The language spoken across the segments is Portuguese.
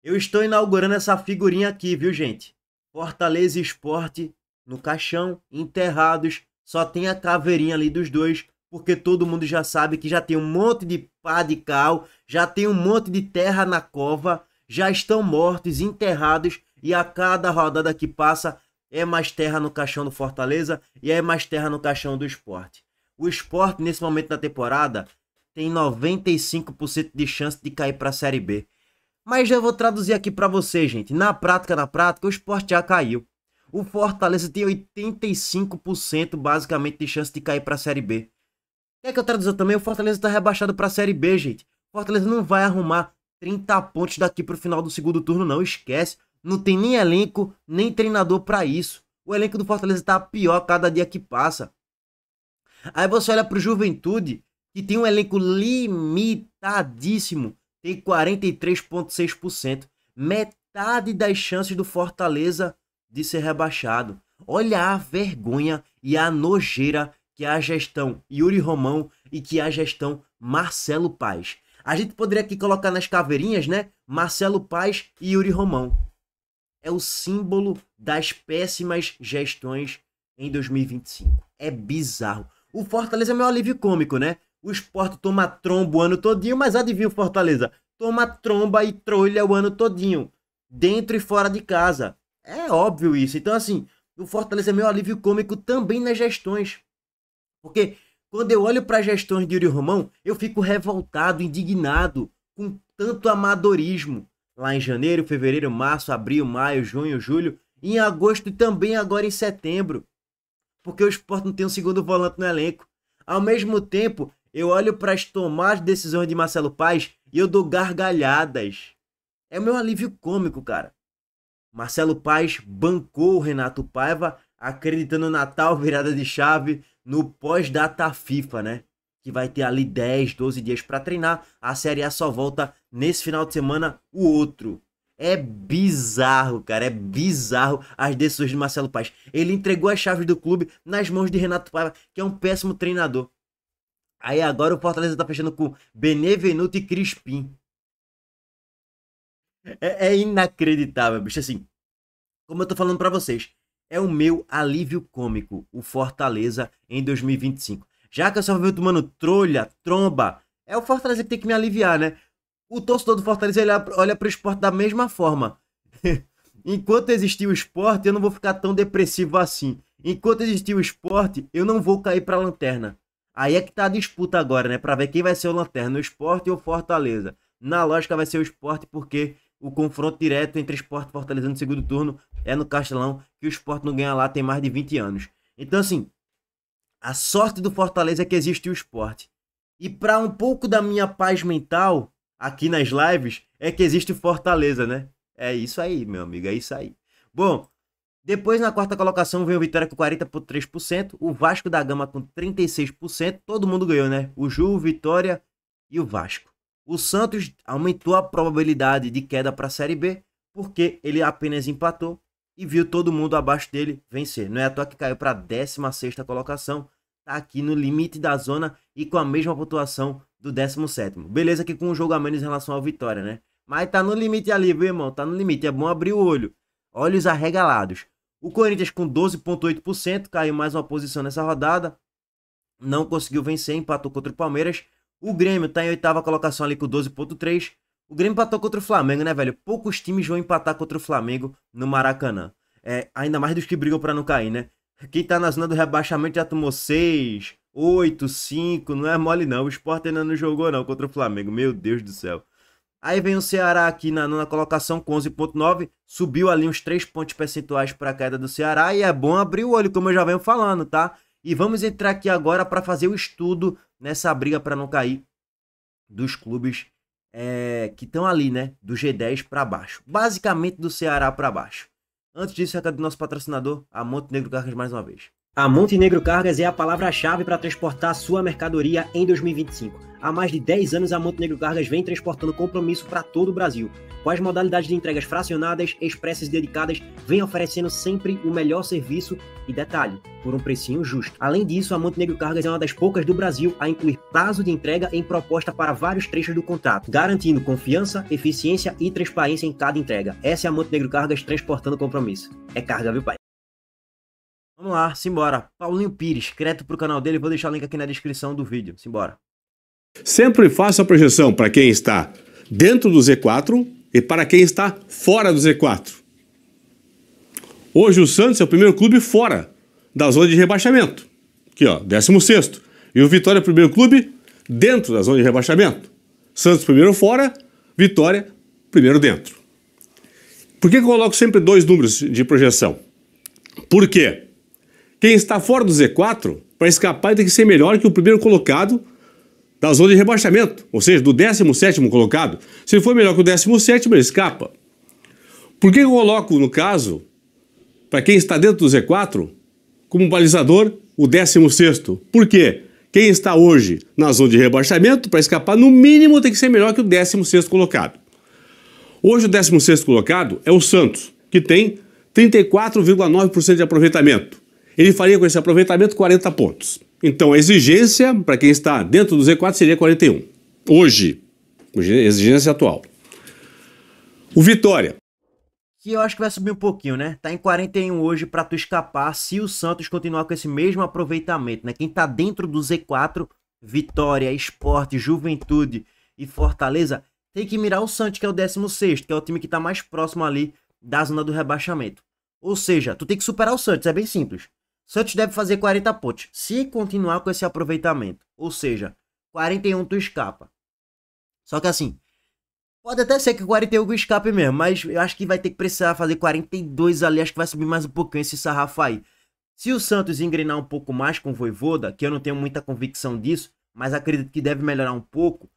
Eu estou inaugurando essa figurinha aqui, viu, gente? Fortaleza e Sport no caixão, enterrados. Só tem a caveirinha ali dos dois, porque todo mundo já sabe que já tem um monte de pá de cal, já tem um monte de terra na cova, já estão mortos, enterrados, e a cada rodada que passa é mais terra no caixão do Fortaleza e é mais terra no caixão do Sport. O Sport, nesse momento da temporada, tem 95% de chance de cair para a Série B. Mas eu vou traduzir aqui para você, gente. Na prática, o Sport já caiu. O Fortaleza tem 85% basicamente de chance de cair para a Série B. Quer que eu traduza também? O Fortaleza está rebaixado para a Série B, gente. O Fortaleza não vai arrumar 30 pontos daqui para o final do segundo turno, não. Esquece. Não tem nem elenco, nem treinador para isso. O elenco do Fortaleza está pior cada dia que passa. Aí você olha para o Juventude, que tem um elenco limitadíssimo. Tem 43,6%. Metade das chances do Fortaleza de ser rebaixado. Olha a vergonha e a nojeira que é a gestão Yuri Romão e que é a gestão Marcelo Paes. A gente poderia aqui colocar nas caveirinhas, né? Marcelo Paes e Yuri Romão. É o símbolo das péssimas gestões em 2025. É bizarro. O Fortaleza é meu alívio cômico, né? O Sport toma tromba o ano todinho, mas adivinha o Fortaleza? Toma tromba e trolha o ano todinho. Dentro e fora de casa. É óbvio isso. Então, assim, o Fortaleza é meu alívio cômico também nas gestões. Porque quando eu olho para as gestões de Yuri Romão, eu fico revoltado, indignado com tanto amadorismo. Lá em janeiro, fevereiro, março, abril, maio, junho, julho, em agosto e também agora em setembro. Porque o Sport não tem um segundo volante no elenco. Ao mesmo tempo, eu olho para as tomadas de decisões de Marcelo Paes e eu dou gargalhadas. É o meu alívio cômico, cara. Marcelo Paes bancou o Renato Paiva, acreditando na tal virada de chave no pós-data FIFA, né? Que vai ter ali 10, 12 dias para treinar. A Série A só volta nesse final de semana o outro. É bizarro, cara. É bizarro as decisões de Marcelo Paes. Ele entregou as chaves do clube nas mãos de Renato Paiva, que é um péssimo treinador. Aí agora o Fortaleza tá fechando com Benevenuto e Crispim. É inacreditável, bicho. Assim, como eu tô falando pra vocês, é o meu alívio cômico, o Fortaleza em 2025. Já que eu só viu tomando trolha, tromba, é o Fortaleza que tem que me aliviar, né? O torcedor do Fortaleza ele olha pro esporte da mesma forma. Enquanto existir o esporte, eu não vou ficar tão depressivo assim. Enquanto existir o esporte, eu não vou cair pra lanterna. Aí é que tá a disputa agora, né? Pra ver quem vai ser o lanterna, o esporte ou o Fortaleza. Na lógica vai ser o esporte porque o confronto direto entre Sport e Fortaleza no segundo turno é no Castelão, que o Sport não ganha lá tem mais de 20 anos. Então, assim, a sorte do Fortaleza é que existe o Sport. E para um pouco da minha paz mental, aqui nas lives, é que existe o Fortaleza, né? É isso aí, meu amigo, é isso aí. Bom, depois na quarta colocação veio o Vitória com 40,3%, o Vasco da Gama com 36%, todo mundo ganhou, né? O Ju, o Vitória e o Vasco. O Santos aumentou a probabilidade de queda para a Série B, porque ele apenas empatou e viu todo mundo abaixo dele vencer. Não é à toa que caiu para a 16ª colocação, tá aqui no limite da zona e com a mesma pontuação do 17º. Beleza que com um jogo a menos em relação ao Vitória, né? Mas tá no limite ali, viu, irmão? Tá no limite, é bom abrir o olho. Olhos arregalados. O Corinthians com 12,8% caiu mais uma posição nessa rodada. Não conseguiu vencer, empatou contra o Palmeiras. O Grêmio tá em 8ª colocação ali com 12,3%. O Grêmio empatou contra o Flamengo, né, velho? Poucos times vão empatar contra o Flamengo no Maracanã. Ainda mais dos que brigam pra não cair, né? Quem tá na zona do rebaixamento já tomou 6, 8, 5. Não é mole não. O Sport ainda não jogou não contra o Flamengo. Meu Deus do céu. Aí vem o Ceará aqui na nona colocação com 11,9. Subiu ali uns 3 pontos percentuais para a queda do Ceará. E é bom abrir o olho, como eu já venho falando, tá? E vamos entrar aqui agora para fazer o estudo nessa briga para não cair dos clubes que estão ali, né? Do G10 para baixo. Basicamente do Ceará para baixo. Antes disso, recado do nosso patrocinador, a Montenegro Cargas mais uma vez. A Montenegro Cargas é a palavra-chave para transportar sua mercadoria em 2025. Há mais de 10 anos, a Montenegro Cargas vem transportando compromisso para todo o Brasil. Com as modalidades de entregas fracionadas, expressas e dedicadas, vem oferecendo sempre o melhor serviço e detalhe, por um precinho justo. Além disso, a Montenegro Cargas é uma das poucas do Brasil a incluir prazo de entrega em proposta para vários trechos do contrato, garantindo confiança, eficiência e transparência em cada entrega. Essa é a Montenegro Cargas transportando compromisso. É carga, viu, pai? Vamos lá, simbora. Paulinho Pires, inscrito pro canal dele, vou deixar o link aqui na descrição do vídeo. Simbora. Sempre faça a projeção para quem está dentro do Z4 e para quem está fora do Z4. Hoje o Santos é o primeiro clube fora da zona de rebaixamento. Aqui, ó, 16º. E o Vitória é o primeiro clube dentro da zona de rebaixamento. Santos primeiro fora, Vitória primeiro dentro. Por que eu coloco sempre dois números de projeção? Por quê? Quem está fora do Z4, para escapar, tem que ser melhor que o primeiro colocado da zona de rebaixamento, ou seja, do 17º colocado. Se ele for melhor que o 17º, ele escapa. Por que eu coloco, no caso, para quem está dentro do Z4, como balizador, o 16º? Por quê? Quem está hoje na zona de rebaixamento, para escapar, no mínimo tem que ser melhor que o 16º colocado. Hoje o 16º colocado é o Santos, que tem 34,9% de aproveitamento. Ele faria com esse aproveitamento 40 pontos. Então a exigência para quem está dentro do Z4 seria 41. Hoje, exigência atual. O Vitória. Que eu acho que vai subir um pouquinho, né? Tá em 41 hoje para tu escapar se o Santos continuar com esse mesmo aproveitamento, né? Quem tá dentro do Z4, Vitória, Sport, Juventude e Fortaleza, tem que mirar o Santos, que é o 16º, que é o time que tá mais próximo ali da zona do rebaixamento. Ou seja, tu tem que superar o Santos, é bem simples. Santos deve fazer 40 pontos, se continuar com esse aproveitamento. Ou seja, 41 tu escapa. Só que assim, pode até ser que 41 escape mesmo, mas eu acho que vai ter que precisar fazer 42 ali, acho que vai subir mais um pouquinho esse sarrafo aí. Se o Santos engrenar um pouco mais com o Vojvoda, que eu não tenho muita convicção disso, mas acredito que deve melhorar um pouco.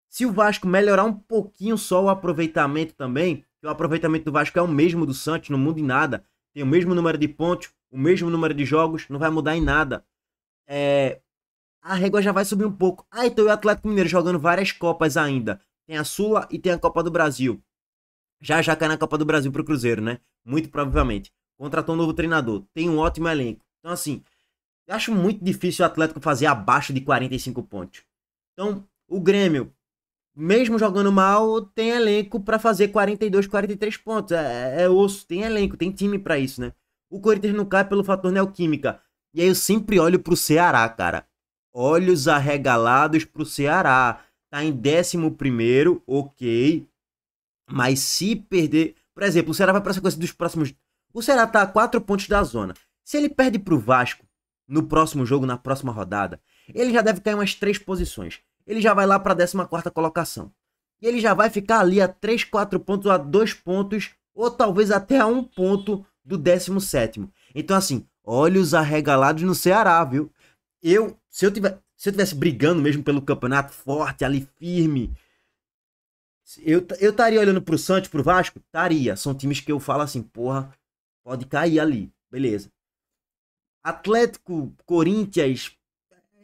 Se o Vasco melhorar um pouquinho só o aproveitamento também, que o aproveitamento do Vasco é o mesmo do Santos, não muda em nada, tem o mesmo número de pontos, o mesmo número de jogos, não vai mudar em nada. A régua já vai subir um pouco. Ah, então o Atlético Mineiro jogando várias Copas ainda. Tem a Sula e tem a Copa do Brasil. Já cai na Copa do Brasil pro Cruzeiro, né? Muito provavelmente. Contratou um novo treinador. Tem um ótimo elenco. Então, assim, eu acho muito difícil o Atlético fazer abaixo de 45 pontos. Então, o Grêmio, mesmo jogando mal, tem elenco para fazer 42, 43 pontos. É osso, tem elenco, tem time para isso, né? O Corinthians não cai pelo fator neoquímica. E aí eu sempre olho pro Ceará, cara. Olhos arregalados pro Ceará. Tá em 11º, ok. Mas se perder... Por exemplo, o Ceará vai pra sequência dos próximos... O Ceará tá a 4 pontos da zona. Se ele perde pro Vasco no próximo jogo, na próxima rodada, ele já deve cair umas 3 posições. Ele já vai lá pra 14ª colocação. E ele já vai ficar ali a 3, 4 pontos, a 2 pontos, ou talvez até a 1 ponto do 17º. Então, assim, olhos arregalados no Ceará, viu? Se eu tivesse brigando mesmo pelo campeonato, forte, ali, firme, eu estaria olhando pro Santos, pro Vasco? Estaria. São times que eu falo assim, porra, pode cair ali. Beleza. Atlético, Corinthians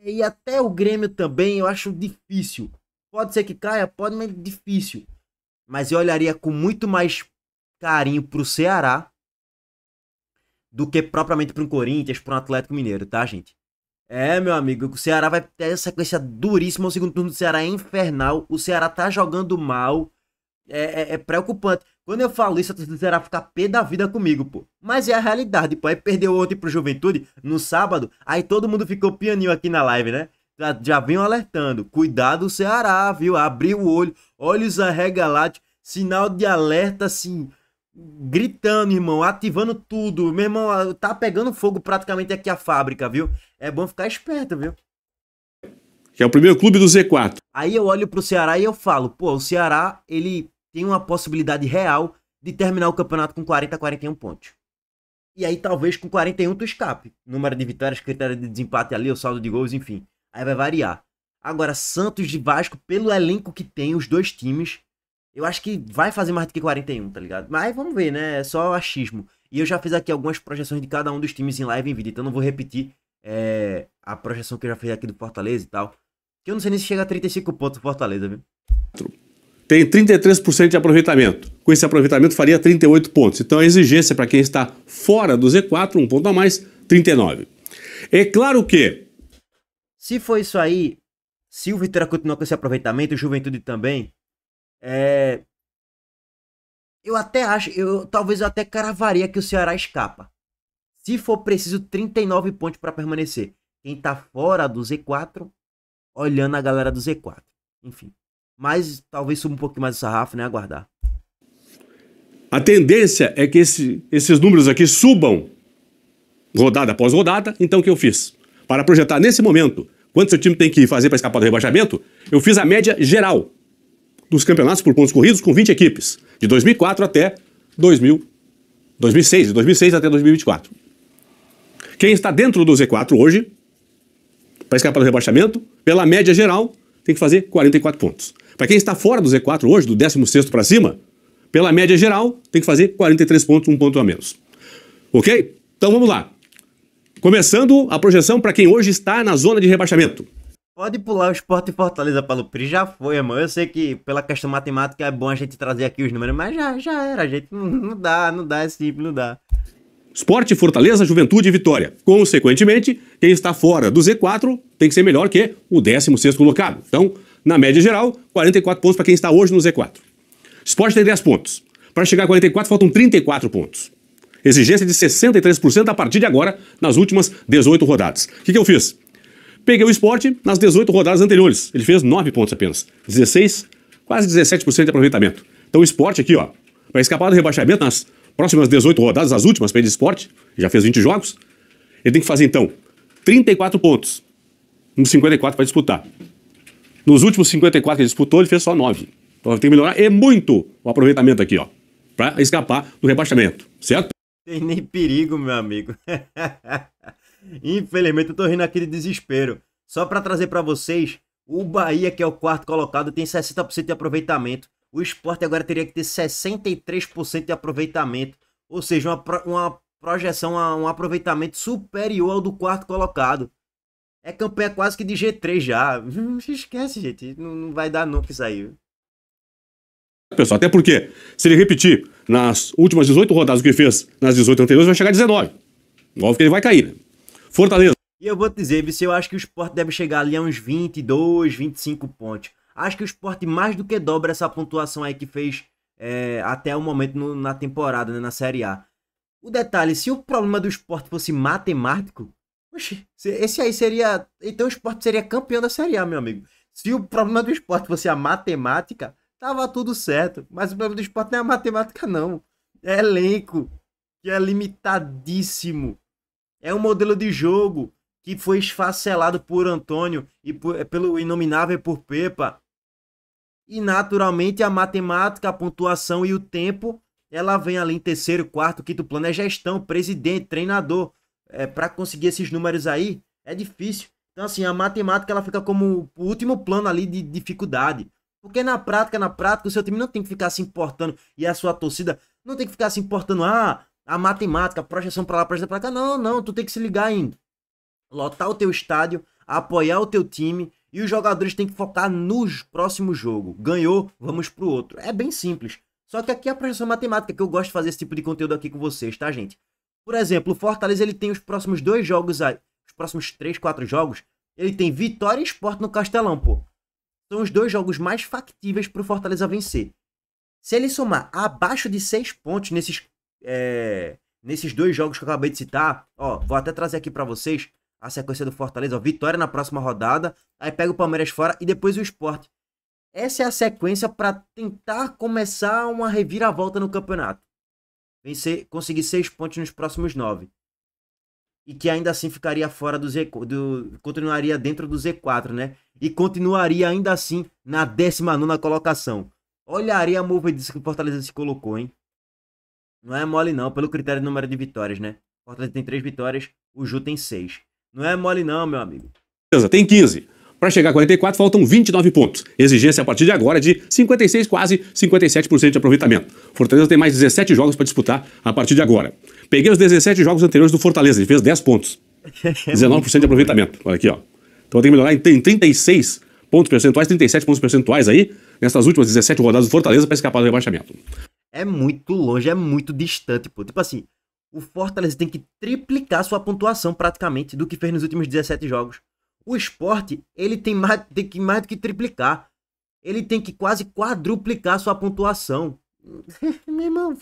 e até o Grêmio também, eu acho difícil. Pode ser que caia, pode, mas difícil. Mas eu olharia com muito mais carinho pro Ceará do que propriamente para um Corinthians, para um Atlético Mineiro, tá, gente? Meu amigo, o Ceará vai ter essa sequência duríssima. O segundo turno do Ceará é infernal. O Ceará tá jogando mal. É preocupante. Quando eu falo isso, a torcida do Ceará fica pé da vida comigo, pô. Mas é a realidade, pô. Aí perdeu ontem pro Juventude, no sábado. Aí todo mundo ficou pianinho aqui na live, né? Já vinham alertando. Cuidado, Ceará, viu? Abriu o olho, olhos arregalados. Sinal de alerta, assim... Gritando, irmão, ativando tudo. Meu irmão, tá pegando fogo praticamente aqui a fábrica, viu? É bom ficar esperto, viu? Que é o primeiro clube do Z4. Aí eu olho pro Ceará e eu falo, pô, o Ceará, ele tem uma possibilidade real de terminar o campeonato com 40, 41 pontos. E aí talvez com 41 tu escape. Número de vitórias, critério de desempate ali, o saldo de gols, enfim. Aí vai variar. Agora, Santos e Vasco, pelo elenco que tem, os dois times... Eu acho que vai fazer mais do que 41, tá ligado? Mas vamos ver, né? É só achismo. E eu já fiz aqui algumas projeções de cada um dos times em live em vídeo, então não vou repetir a projeção que eu já fiz aqui do Fortaleza e tal. Que eu não sei nem se chega a 35 pontos o Fortaleza, viu? Tem 33% de aproveitamento. Com esse aproveitamento faria 38 pontos. Então a exigência para quem está fora do Z4, um ponto a mais, 39. É claro que... Se for isso aí, se o Vitória continuar com esse aproveitamento, o Juventude também, eu até acho, talvez eu até cravaria que o Ceará escapa. Se for preciso 39 pontos para permanecer. Quem tá fora do Z4, olhando a galera do Z4. Enfim. Mas talvez suba um pouquinho mais o sarrafo, né? Aguardar. A tendência é que esses números aqui subam rodada após rodada. Então o que eu fiz? Para projetar nesse momento quanto seu time tem que fazer para escapar do rebaixamento, eu fiz a média geral dos campeonatos por pontos corridos com 20 equipes. De 2004 até 2006. De 2006 até 2024. Quem está dentro do Z4 hoje, para escapar do rebaixamento, pela média geral, tem que fazer 44 pontos. Para quem está fora do Z4 hoje, do 16º para cima, pela média geral, tem que fazer 43 pontos, um ponto a menos. Ok? Então vamos lá. Começando a projeção para quem hoje está na zona de rebaixamento. Pode pular o Sport e Fortaleza, Paulo Pri. Já foi, irmão. Eu sei que pela questão matemática é bom a gente trazer aqui os números, mas já era, gente. Não dá, é simples, não dá. Sport, Fortaleza, Juventude e Vitória. Consequentemente, quem está fora do Z4 tem que ser melhor que o 16º colocado. Então, na média geral, 44 pontos para quem está hoje no Z4. Sport tem 10 pontos. Para chegar a 44, faltam 34 pontos. Exigência de 63% a partir de agora, nas últimas 18 rodadas. O que eu fiz? Peguei o Sport nas 18 rodadas anteriores. Ele fez 9 pontos apenas. 16, quase 17% de aproveitamento. Então o Sport aqui, ó, vai escapar do rebaixamento nas próximas 18 rodadas, as últimas para ele de Sport, já fez 20 jogos. Ele tem que fazer, então, 34 pontos. Nos 54 para disputar. Nos últimos 54 que ele disputou, ele fez só 9. Então tem que melhorar muito o aproveitamento aqui, ó, para escapar do rebaixamento, certo? Tem nem perigo, meu amigo. Infelizmente eu tô rindo aqui de desespero. Só para trazer para vocês, o Bahia, que é o quarto colocado, tem 60% de aproveitamento. O Sport agora teria que ter 63% de aproveitamento. Ou seja, uma projeção, um aproveitamento superior ao do quarto colocado. É campanha quase que de G3 já. Esquece, gente. Não vai dar nunca isso aí. Pessoal, até porque, se ele repetir nas últimas 18 rodadas o que fez nas 18 anteriores, vai chegar a 19. Óbvio que ele vai cair, né? Fortaleza. E eu vou te dizer, eu acho que o Sport deve chegar ali a uns 22, 25 pontos. Acho que o Sport mais do que dobra essa pontuação aí que fez até o momento na temporada, né, na Série A. O detalhe, se o problema do Sport fosse matemático, oxi, esse aí seria... Então o Sport seria campeão da Série A, meu amigo. Se o problema do Sport fosse a matemática, tava tudo certo. Mas o problema do Sport não é a matemática, não. É elenco, que é limitadíssimo. É um modelo de jogo que foi esfacelado por Antônio e pelo inominável por Pepa. E naturalmente a matemática, a pontuação e o tempo, ela vem ali em terceiro, quarto, quinto plano. É gestão, presidente, treinador. Para conseguir esses números aí, é difícil. Então assim, a matemática ela fica como o último plano ali de dificuldade. Porque na prática, o seu time não tem que ficar se importando. E a sua torcida não tem que ficar se importando. A matemática, a projeção pra lá, projeção pra cá. Não, tu tem que se ligar ainda. Lotar o teu estádio, apoiar o teu time e os jogadores têm que focar no próximo jogo. Ganhou, vamos pro outro. É bem simples. Só que aqui é a projeção matemática, que eu gosto de fazer esse tipo de conteúdo aqui com vocês, tá, gente? Por exemplo, o Fortaleza ele tem os próximos 2 jogos aí, os próximos 3, 4 jogos, ele tem Vitória e Sport no Castelão, pô. São os 2 jogos mais factíveis pro Fortaleza vencer. Se ele somar abaixo de 6 pontos nesses 2 jogos que eu acabei de citar, ó, vou até trazer aqui pra vocês a sequência do Fortaleza, ó, Vitória na próxima rodada, aí pega o Palmeiras fora e depois o Sport. Essa é a sequência para tentar começar uma reviravolta no campeonato. Conseguir 6 pontos nos próximos 9. E que ainda assim ficaria fora continuaria dentro do Z4, né? E continuaria ainda assim na 19ª colocação. Olharia a movediça que o Fortaleza se colocou, hein? Não é mole não, pelo critério de número de vitórias, né? O Fortaleza tem 3 vitórias, o Ju tem 6. Não é mole não, meu amigo. Beleza, tem 15. Para chegar a 44, faltam 29 pontos. Exigência a partir de agora de 56, quase 57% de aproveitamento. Fortaleza tem mais 17 jogos para disputar a partir de agora. Peguei os 17 jogos anteriores do Fortaleza, ele fez 10 pontos. 19% de aproveitamento. Olha aqui, ó. Então tem que melhorar em 36 pontos percentuais, 37 pontos percentuais aí, nessas últimas 17 rodadas do Fortaleza para escapar do rebaixamento. É muito longe, é muito distante, pô. Tipo assim, o Fortaleza tem que triplicar sua pontuação praticamente do que fez nos últimos 17 jogos. O Sport, ele tem mais do que triplicar. Ele tem que quase quadruplicar sua pontuação. Meu irmão,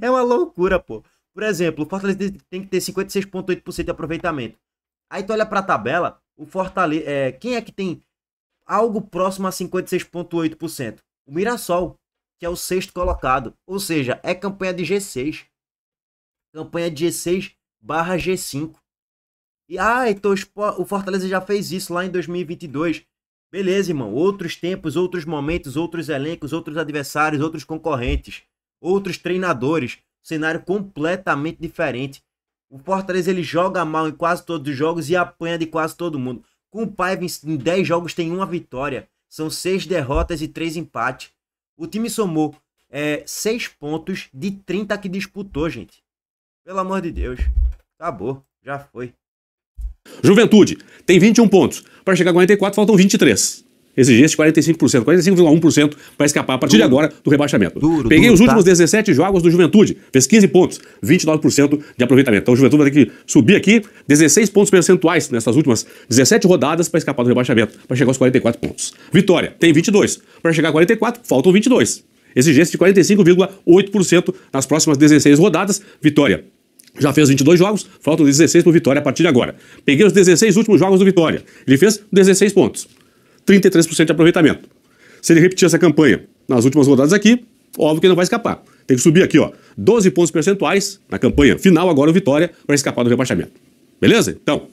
é uma loucura, pô. Por exemplo, o Fortaleza tem que ter 56,8% de aproveitamento. Aí tu olha pra tabela, o Fortaleza... quem é que tem algo próximo a 56,8%? O Mirassol, que é o 6º colocado. Ou seja, é campanha de G6. Campanha de G6/G5. E então o Fortaleza já fez isso lá em 2022. Beleza, irmão. Outros tempos, outros momentos, outros elencos, outros adversários, outros concorrentes, outros treinadores. Cenário completamente diferente. O Fortaleza ele joga mal em quase todos os jogos e apanha de quase todo mundo. Com o Paiva em 10 jogos tem uma vitória. São 6 derrotas e 3 empates. O time somou 6 pontos de 30 que disputou, gente. Pelo amor de Deus. Acabou. Já foi. Juventude tem 21 pontos. Para chegar a 44, faltam 23. Exigência de 45%, 45,1% para escapar a partir de agora do rebaixamento. Peguei os últimos 17 jogos do Juventude. Fez 15 pontos, 29% de aproveitamento. Então o Juventude vai ter que subir aqui 16 pontos percentuais nessas últimas 17 rodadas para escapar do rebaixamento, para chegar aos 44 pontos. Vitória tem 22. Para chegar a 44, faltam 22. Exigência de 45,8% nas próximas 16 rodadas. Vitória já fez 22 jogos, faltam 16 para o Vitória a partir de agora. Peguei os 16 últimos jogos do Vitória. Ele fez 16 pontos, 33% de aproveitamento. Se ele repetir essa campanha nas últimas rodadas aqui, óbvio que não vai escapar. Tem que subir aqui, ó, 12 pontos percentuais na campanha final agora o Vitória para escapar do rebaixamento. Beleza? Então,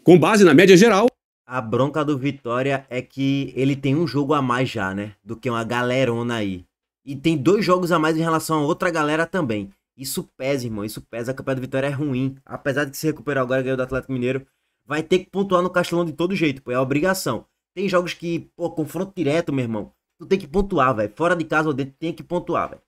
com base na média geral... A bronca do Vitória é que ele tem um jogo a mais já, né? Do que uma galerona aí. E tem 2 jogos a mais em relação a outra galera também. Isso pesa, irmão, isso pesa. A campanha do Vitória é ruim. Apesar de que se recuperar agora, ganhou do Atlético Mineiro, vai ter que pontuar no Castelão de todo jeito, pô, é a obrigação. Tem jogos que, pô, confronto direto, meu irmão, tu tem que pontuar, velho. Fora de casa ou dentro, tem que pontuar, velho.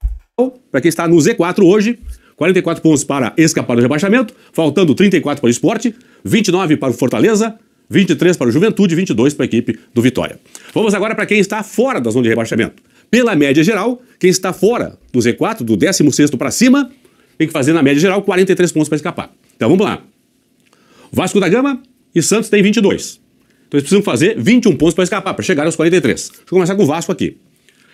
Para quem está no Z4 hoje, 44 pontos para escapar do rebaixamento, faltando 34 para o Sport, 29 para o Fortaleza, 23 para o Juventude, 22 para a equipe do Vitória. Vamos agora para quem está fora da zona de rebaixamento. Pela média geral, quem está fora do Z4, do 16º para cima, tem que fazer na média geral 43 pontos para escapar. Então vamos lá. Vasco da Gama e Santos tem 22. Então eles precisam fazer 21 pontos para escapar, para chegar aos 43. Deixa eu começar com o Vasco aqui.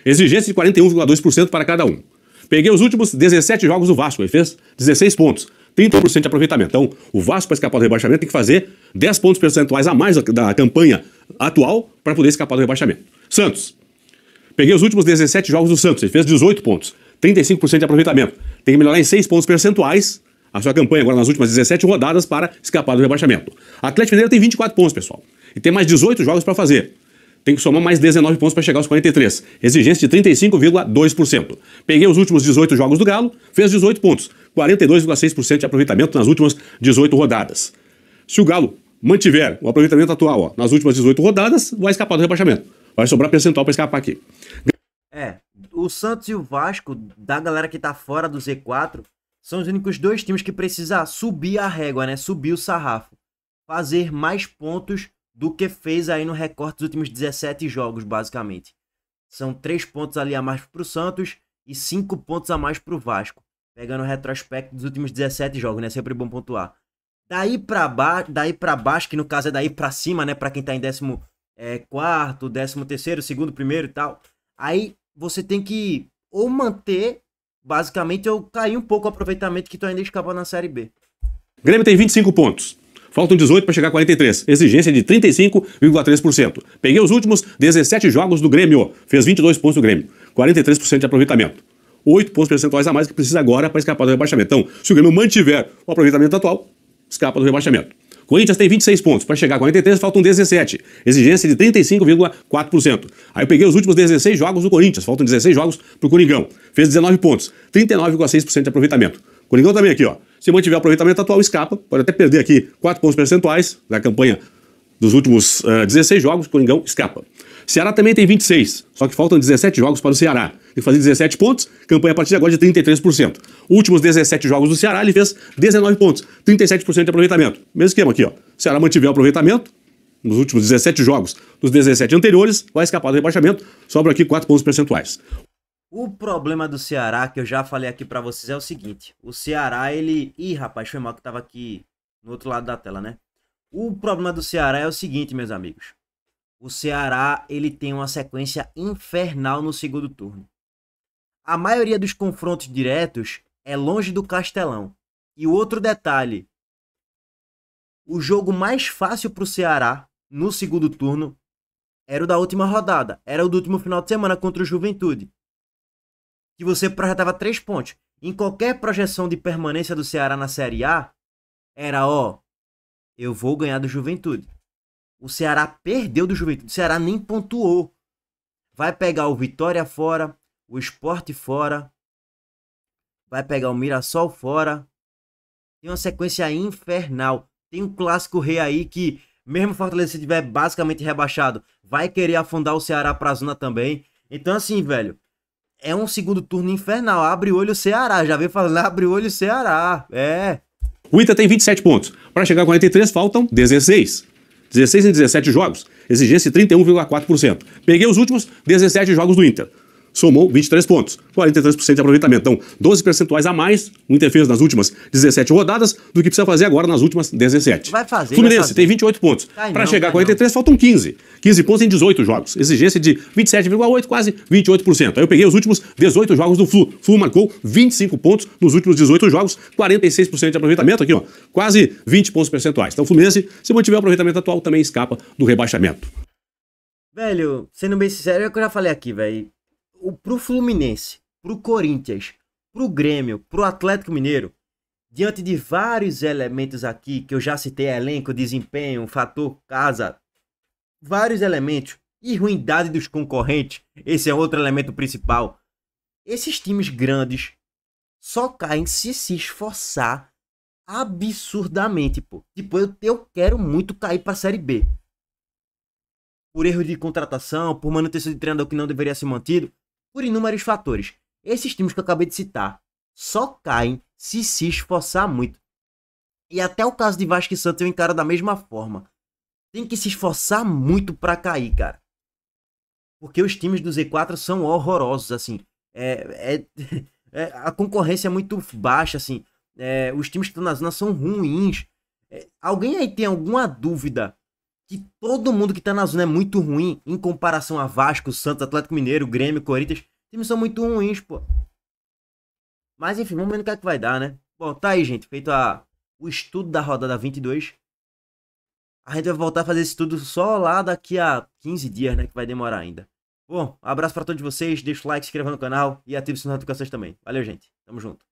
Exigência de 41,2% para cada um. Peguei os últimos 17 jogos do Vasco, ele fez 16 pontos, 30% de aproveitamento. Então o Vasco, para escapar do rebaixamento, tem que fazer 10 pontos percentuais a mais da campanha atual para poder escapar do rebaixamento. Santos. Peguei os últimos 17 jogos do Santos, ele fez 18 pontos, 35% de aproveitamento. Tem que melhorar em 6 pontos percentuais a sua campanha agora nas últimas 17 rodadas para escapar do rebaixamento. Atlético Mineiro tem 24 pontos, pessoal, e tem mais 18 jogos para fazer. Tem que somar mais 19 pontos para chegar aos 43. Exigência de 35,2%. Peguei os últimos 18 jogos do Galo, fez 18 pontos, 42,6% de aproveitamento nas últimas 18 rodadas. Se o Galo mantiver o aproveitamento atual, ó, nas últimas 18 rodadas, vai escapar do rebaixamento. Vai sobrar percentual para escapar aqui. O Santos e o Vasco, da galera que tá fora do Z4, são os únicos 2 times que precisam subir a régua, né? Subir o sarrafo. Fazer mais pontos do que fez aí no recorte dos últimos 17 jogos, basicamente. São 3 pontos ali a mais pro Santos e 5 pontos a mais pro Vasco. Pegando o retrospecto dos últimos 17 jogos, né? Sempre bom pontuar. Daí pra baixo, que no caso é daí pra cima, né? Pra quem tá em 14º, 13º, segundo, primeiro e tal. Aí você tem que ou manter, basicamente, ou cair um pouco o aproveitamento que tu ainda escapa na Série B. Grêmio tem 25 pontos. Faltam 18 para chegar a 43. Exigência de 35,3%. Peguei os últimos 17 jogos do Grêmio. Fez 22 pontos do Grêmio. 43% de aproveitamento. 8 pontos percentuais a mais que precisa agora para escapar do rebaixamento. Então, se o Grêmio mantiver o aproveitamento atual, escapa do rebaixamento. Corinthians tem 26 pontos. Para chegar a 43, faltam 17. Exigência de 35,4%. Aí eu peguei os últimos 16 jogos do Corinthians. Faltam 16 jogos pro Coringão. Fez 19 pontos. 39,6% de aproveitamento. Coringão também aqui, ó. Se mantiver o aproveitamento atual, escapa. Pode até perder aqui 4 pontos percentuais da campanha dos últimos 16 jogos, o Coringão escapa. Ceará também tem 26, só que faltam 17 jogos para o Ceará. Tem que fazer 17 pontos, campanha a partir de agora de 33%. Últimos 17 jogos do Ceará, ele fez 19 pontos, 37% de aproveitamento. Mesmo esquema aqui, ó. O Ceará mantiver o aproveitamento nos últimos 17 jogos dos 17 anteriores, vai escapar do rebaixamento, sobra aqui 4 pontos percentuais. O problema do Ceará, que eu já falei aqui pra vocês, é o seguinte. O Ceará, ele... Ih, rapaz, foi mal que tava aqui no outro lado da tela, né? O problema do Ceará é o seguinte, meus amigos. O Ceará, ele tem uma sequência infernal no segundo turno. A maioria dos confrontos diretos é longe do Castelão. E o outro detalhe. O jogo mais fácil pro Ceará, no segundo turno, era o da última rodada. Era o do último final de semana contra o Juventude. Que você projetava 3 pontos. Em qualquer projeção de permanência do Ceará na Série A, era, ó, eu vou ganhar do Juventude. O Ceará perdeu do Juventude. O Ceará nem pontuou. Vai pegar o Vitória fora, o Sport fora, vai pegar o Mirassol fora. Tem uma sequência infernal. Tem um clássico rei aí que, mesmo o Fortaleza se tiver basicamente rebaixado, vai querer afundar o Ceará pra zona também. Então assim, velho, é um segundo turno infernal. Abre o olho o Ceará. Já veio falando, abre o olho o Ceará. É. O Inter tem 27 pontos. Para chegar a 43, faltam 16. 16 em 17 jogos. Exigência 31,4%. Peguei os últimos 17 jogos do Inter. Somou 23 pontos, 43% de aproveitamento. Então, 12 percentuais a mais o Inter fez nas últimas 17 rodadas do que precisa fazer agora nas últimas 17. Vai fazer. Fluminense tem 28 pontos. Para chegar a 43, faltam 15. 15 pontos em 18 jogos. Exigência de 27,8%, quase 28%. Aí eu peguei os últimos 18 jogos do Flu. Flu marcou 25 pontos nos últimos 18 jogos, 46% de aproveitamento aqui, ó. Quase 20 pontos percentuais. Então, o Fluminense, se mantiver o aproveitamento atual, também escapa do rebaixamento. Velho, sendo bem sincero, é o que eu já falei aqui, velho. Pro Fluminense, pro Corinthians, pro Grêmio, pro Atlético Mineiro, diante de vários elementos aqui, que eu já citei, elenco, desempenho, fator casa, vários elementos, e ruindade dos concorrentes, esse é outro elemento principal. Esses times grandes só caem se esforçar absurdamente, pô. Tipo, eu quero muito cair pra Série B. Por erro de contratação, por manutenção de treinador que não deveria ser mantido, por inúmeros fatores. Esses times que eu acabei de citar só caem se esforçar muito. E até o caso de Vasco e Santos eu encaro da mesma forma. Tem que se esforçar muito pra cair, cara. Porque os times do Z4 são horrorosos, assim. A concorrência é muito baixa, assim. Os times que estão na zona são ruins. Alguém aí tem alguma dúvida que todo mundo que tá na zona é muito ruim em comparação a Vasco, Santos, Atlético Mineiro, Grêmio, Corinthians? Os times são muito ruins, pô. Mas enfim, vamos ver no que é que vai dar, né? Bom, tá aí, gente. Feito o estudo da rodada 22. A gente vai voltar a fazer esse estudo só lá daqui a 15 dias, né? Que vai demorar ainda. Bom, um abraço pra todos vocês. Deixa o like, se inscreva no canal e ative as notificações também. Valeu, gente. Tamo junto.